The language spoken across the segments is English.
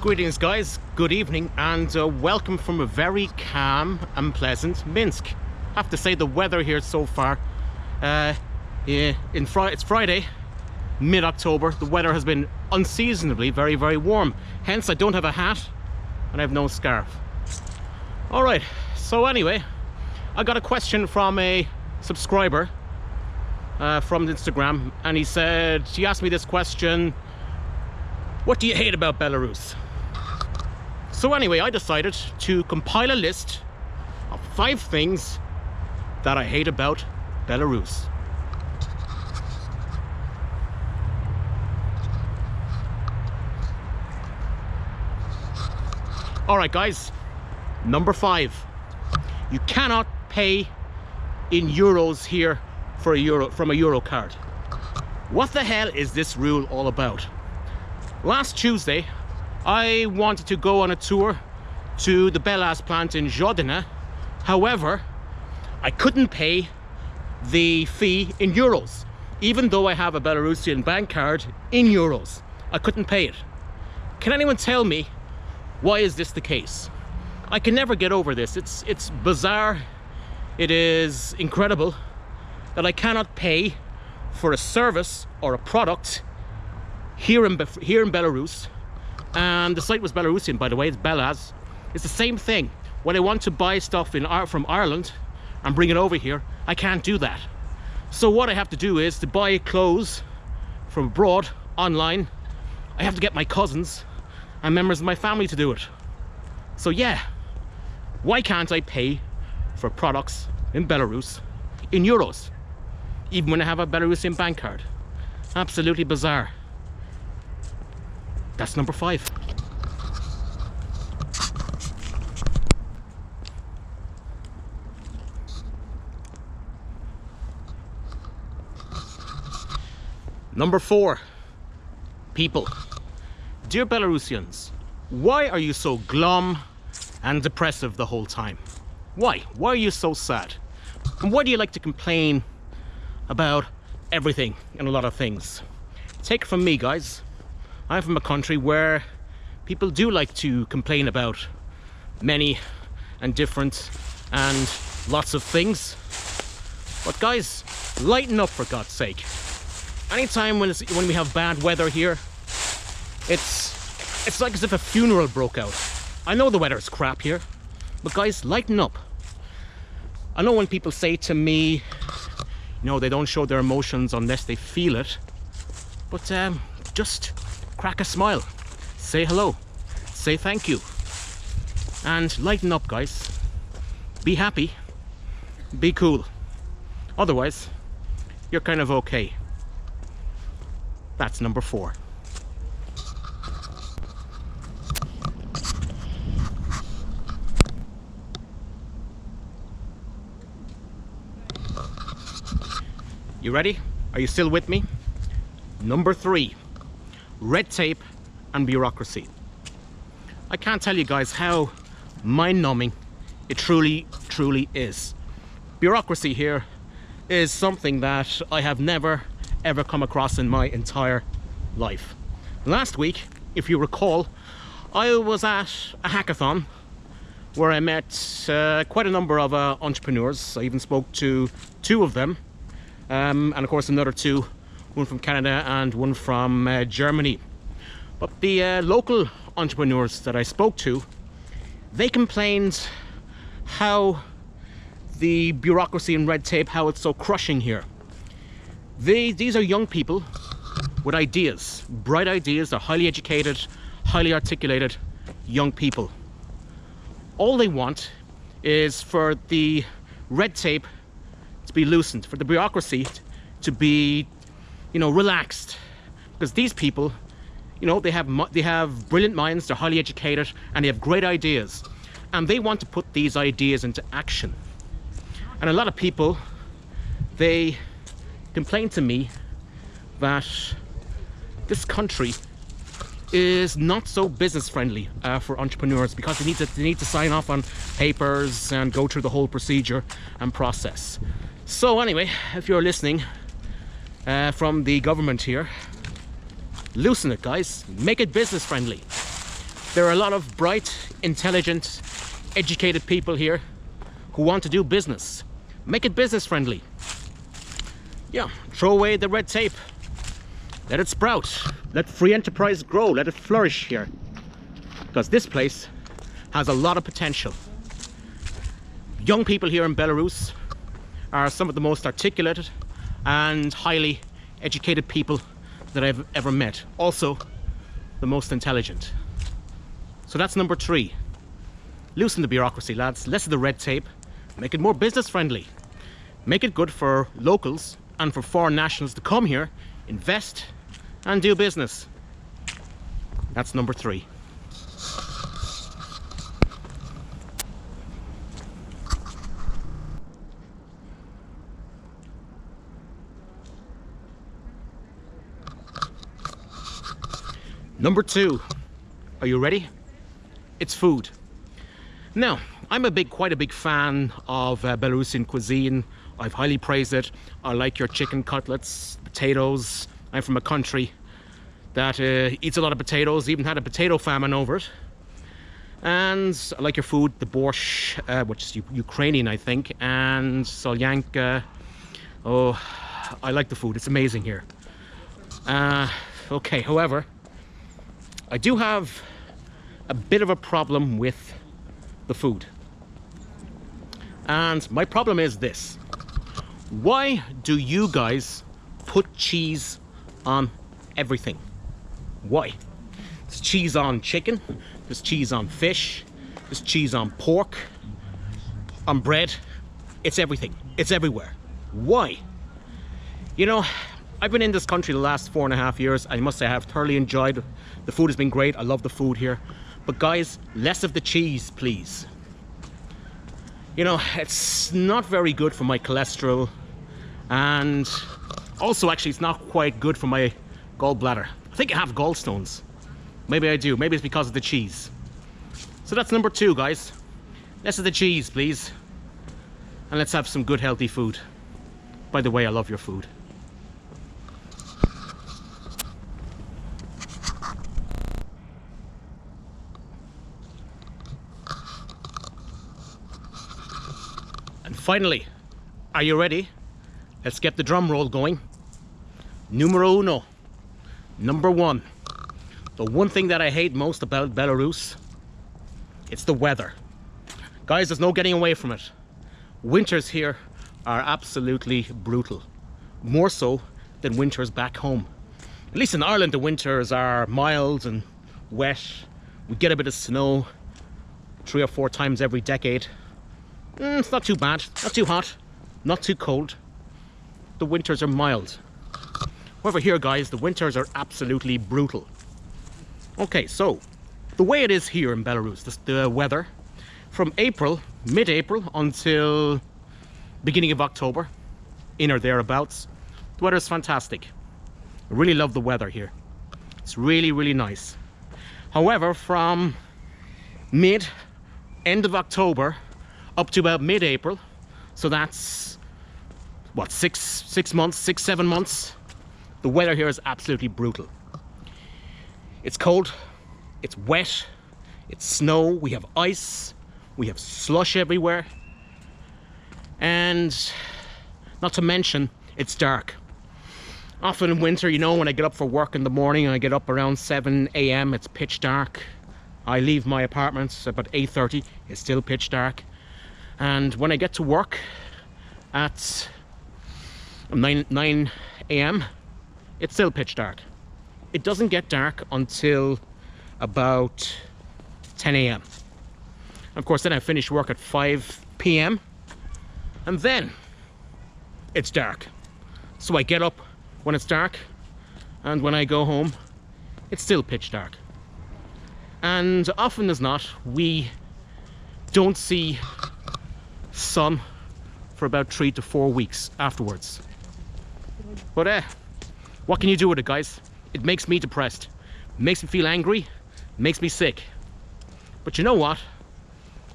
Greetings guys, good evening and welcome from a very calm and pleasant Minsk. I have to say the weather here so far, it's Friday, mid-October. The weather has been unseasonably very warm. Hence I don't have a hat and I have no scarf. Alright, so anyway, I got a question from a subscriber from Instagram, and he asked me this question: what do you hate about Belarus? So anyway, I decided to compile a list of 5 things that I hate about Belarus. Alright guys, number 5. You cannot pay in euros here for from a euro card. What the hell is this rule all about? Last Tuesday, I wanted to go on a tour to the Belarus plant in Jodina. However, I couldn't pay the fee in euros. Even though I have a Belarusian bank card in euros, I couldn't pay it. Can anyone tell me why is this the case? I can never get over this. It's bizarre. It is incredible that I cannot pay for a service or a product here in Belarus. And the site was Belarusian, by the way. It's Belarus. It's the same thing. When I want to buy stuff from Ireland and bring it over here, I can't do that. So what I have to do is to buy clothes from abroad online. I have to get my cousins and members of my family to do it. So yeah, why can't I pay for products in Belarus in euros, even when I have a Belarusian bank card? Absolutely bizarre. That's number 5. Number 4. People. Dear Belarusians, why are you so glum and depressive the whole time? Why? Why are you so sad? And why do you like to complain about everything and a lot of things? Take it from me, guys. I'm from a country where people do like to complain about many and different and lots of things. But guys, lighten up for God's sake. Anytime when we have bad weather here, it's like as if a funeral broke out. I know the weather is crap here, but guys, lighten up. I know when people say to me, you know, they don't show their emotions unless they feel it, but just crack a smile, say hello, say thank you, and lighten up, guys. Be happy, be cool. Otherwise, you're kind of okay. That's number 4. You ready? Are you still with me? Number 3. Red tape and bureaucracy. I can't tell you guys how mind-numbing it truly is. Bureaucracy here is something that I have never ever come across in my entire life. Last week, if you recall, I was at a hackathon where I met quite a number of entrepreneurs. I even spoke to 2 of them, and of course another 2, one from Canada and one from Germany. But the local entrepreneurs that I spoke to, they complained how the bureaucracy and red tape, how it's so crushing here. These are young people with ideas, bright ideas. They're highly educated, highly articulated young people. All they want is for the red tape to be loosened, for the bureaucracy to be, you know, relaxed. Because these people, you know, they have brilliant minds, they're highly educated, and they have great ideas. And they want to put these ideas into action. And a lot of people, they complain to me that this country is not so business friendly for entrepreneurs, because they need to sign off on papers and go through the whole procedure and process. So anyway, if you're listening from the government here, loosen it, guys. Make it business friendly. There are a lot of bright, intelligent, educated people here who want to do business. Make it business friendly. Yeah, throw away the red tape. Let it sprout. Let free enterprise grow. Let it flourish here. Because this place has a lot of potential. Young people here in Belarus are some of the most articulate and highly educated people that I've ever met. Also, the most intelligent. So that's number 3. Loosen the bureaucracy, lads. Less of the red tape. Make it more business friendly. Make it good for locals and for foreign nationals to come here, invest and do business. That's number 3. Number 2. Are you ready? It's food. Now, I'm quite a big fan of Belarusian cuisine. I've highly praised it. I like your chicken cutlets, potatoes. I'm from a country that eats a lot of potatoes, even had a potato famine over it. And I like your food, the borscht, which is Ukrainian, I think, and solyanka. Oh, I like the food. It's amazing here. Okay, however, I do have a bit of a problem with the food. And my problem is this. Why do you guys put cheese on everything? Why? There's cheese on chicken, there's cheese on fish, there's cheese on pork, on bread. It's everything. It's everywhere. Why? You know, I've been in this country the last 4.5 years. I must say I have thoroughly enjoyed it. The food has been great. I love the food here. But guys, less of the cheese, please. You know, it's not very good for my cholesterol. And also, actually, it's not quite good for my gallbladder. I think I have gallstones. Maybe I do. Maybe it's because of the cheese. So that's number 2, guys. Less of the cheese, please. And let's have some good, healthy food. By the way, I love your food. And finally, are you ready? Let's get the drum roll going. Numero 1. Number 1. The one thing that I hate most about Belarus, it's the weather. Guys, there's no getting away from it. Winters here are absolutely brutal. More so than winters back home. At least in Ireland, the winters are mild and wet. We get a bit of snow 3 or 4 times every decade. It's not too bad, not too hot, not too cold. The winters are mild. However, here, guys, the winters are absolutely brutal. Okay, so the way it is here in Belarus, the weather, from April, mid-April until beginning of October, in or thereabouts, the weather is fantastic. I really love the weather here. It's really, really nice. However, from end of October up to about mid-April, so that's what, 6 months, 7 months, the weather here is absolutely brutal. It's cold, it's wet, it's snow, we have ice, we have slush everywhere, and not to mention it's dark. Often in winter, you know, when I get up for work in the morning, I get up around 7 a.m, it's pitch dark. I leave my apartment about 8:30, it's still pitch dark. And when I get to work at 9 a.m, it's still pitch dark. It doesn't get dark until about 10 a.m. Of course, then I finish work at 5 p.m. and then it's dark. So I get up when it's dark, and when I go home, it's still pitch dark. And often as not, we don't see sun for about 3 to 4 weeks afterwards. But what can you do with it, guys? It makes me depressed, makes me feel angry, makes me sick. But you know what?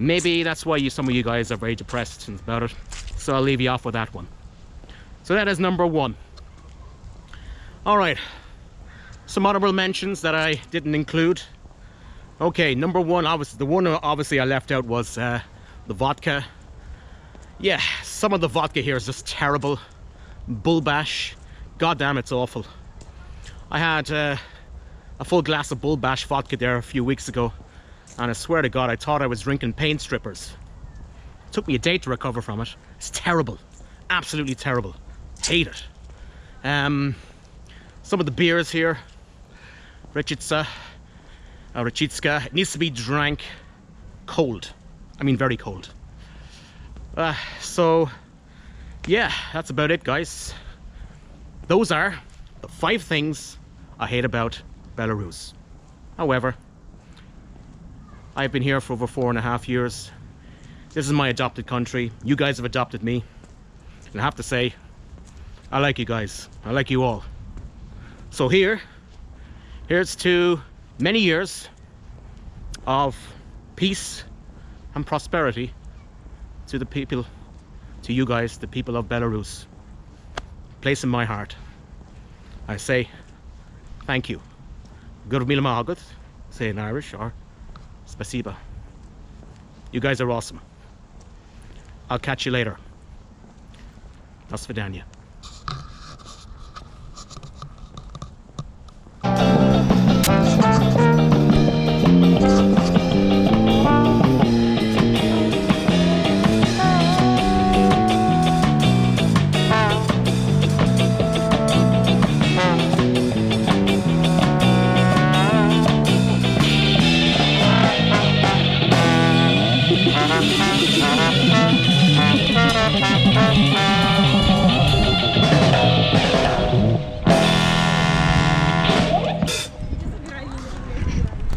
Maybe that's why some of you guys are very depressed about it. So I'll leave you off with that one. So that is number 1. All right, some honorable mentions that I didn't include. Okay, number one, obviously, the one obviously I left out was the vodka. Yeah, some of the vodka here is just terrible. Bull bash. God damn, it's awful. I had a full glass of Bull Bash vodka there a few weeks ago, and I swear to God, I thought I was drinking paint strippers. It took me a day to recover from it. It's terrible. Absolutely terrible. Hate it. Some of the beers here, Rachitsa, Rachitska, it needs to be drank cold. I mean very cold. So yeah, that's about it, guys. Those are the 5 things I hate about Belarus. However, I've been here for over 4.5 years. This is my adopted country. You guys have adopted me. And I have to say, I like you guys. I like you all. So here's to many years of peace and prosperity to the people, to you guys, the people of Belarus. Place in my heart. I say thank you. Gurmila Mahagat, say in Irish, or Spasiba. You guys are awesome. I'll catch you later. До свидания.